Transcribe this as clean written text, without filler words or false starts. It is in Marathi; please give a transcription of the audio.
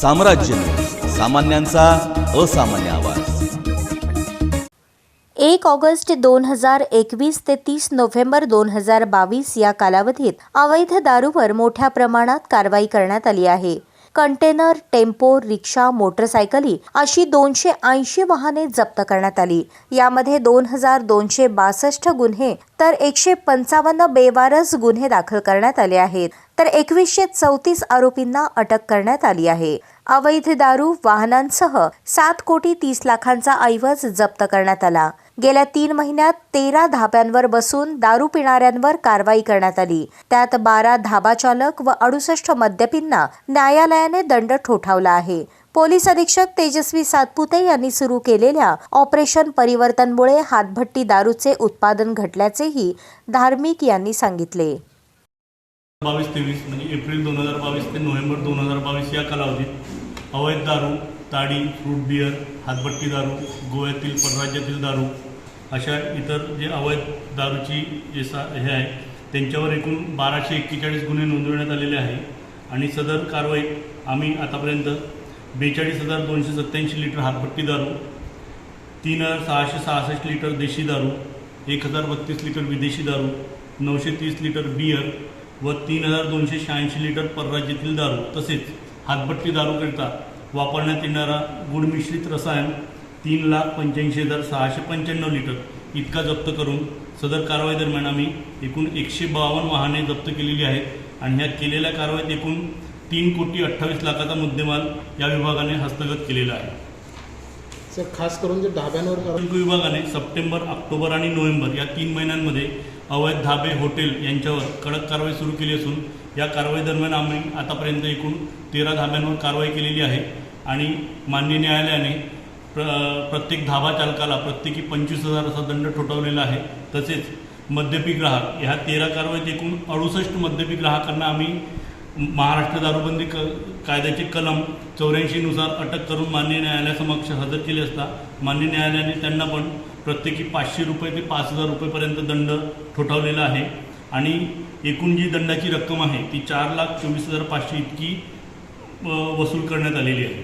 साम्राज्य सामान्यांचा असामान्य आवाज। 1 ऑगस्ट 2021 ते 30 नोव्हेंबर 2022 या कालावधीत अवैध दारूवर मोठ्या प्रमाणात कारवाई करण्यात आली आहे। कंटेनर, टेम्पो, रिक्षा, मोटरसायकली अशी 280 वाहने जप्त करण्यात आली। यामध्ये 2262 गुन्हे तर 155 बेवारस गुन्हे दाखल करण्यात आले आहेत, तर 2134 आरोपींना अटक करण्यात आली आहे। अवैध दारू वाहनांसह 7,30,00,000चा ऐवज जप्त करण्यात आला। गेल्या 3 महिन्यात 13 धाब्यांवर बसून दारू पिणाऱ्यांवर कारवाई करण्यात आली। त्यात 12 धाबा चालक व 68 मद्यपींना न्यायालयाने दंड ठोठावला आहे। पोलीस अधीक्षक तेजस्वी सातपुते यांनी सुरू केलेल्या ऑपरेशन परिवर्तनमुळे हातभट्टी दारूचे उत्पादन घटल्याचेही धार्मिक यांनी सांगितले। 22-23 म्हणजे एप्रिल 2022 ते नोव्हेंबर 2022 या कालावधीत अवैध दारू, ताडी, फ्रूट बियर, हातभट्टी दारू, गोव्यातील परराज्यातील दारू अशा इतर जे अवैध दारूची हे आहे त्यांच्यावर एकूण 1241 गुन्हे नोंदवण्यात आलेले आहे। आणि सदर कारवाईत आम्ही आतापर्यंत 42,287 लिटर हातभट्टी दारू, 3,666 लिटर देशी दारू, 1,032 लिटर विदेशी दारू, 930 लिटर बियर व 3,286 लिटर परराज्यातील दारू तसेच हातभट्टी दारूकरिता वापरण्यात येणारा गुळ मिश्रित रसायन 3,85,695 लिटर इतका जप्त करून सदर कारवाई दरम्यान आम्ही एकूण 152 वाहने जप्त केलेली आहेत। आणि ह्या केलेल्या कारवाईत एकूण 3,28,00,000चा मुद्देमाल या विभागाने हस्तगत केलेला आहे। सर, खास करून जे धाब्यांवर विभागाने सप्टेंबर, ऑक्टोबर आणि नोव्हेंबर या 3 महिन्यांमध्ये अवैध धाबे, हॉटेल यांच्यावर कडक कारवाई सुरू केली असून या कारवाई दरम्यान आम्ही आतापर्यंत एकूण 13 धाब्यांवर कारवाई केलेली आहे। आणि माननीय न्यायालयाने प्रत्येक धाबा चालकाला प्रत्येकी 25,000 असा दंड ठोठावलेला आहे। तसेच मद्यपी ग्राहक ह्या 13 कारवाईत एकूण 68 मद्यपी ग्राहकांना आम्ही महाराष्ट्र दारूबंदी कायद्याचे कलम 84 नुसार अटक करून माननीय न्यायालयासमक्ष हजर केले असता माननीय न्यायालयाने त्यांना पण प्रत्येकी 500 रुपये ते 5,000 रुपयेपर्यंत दंड ठोठावलेला आहे। आणि एकूण जी दंडाची रक्कम आहे ती 4,24,500 इतकी वसूल करण्यात आलेली आहे।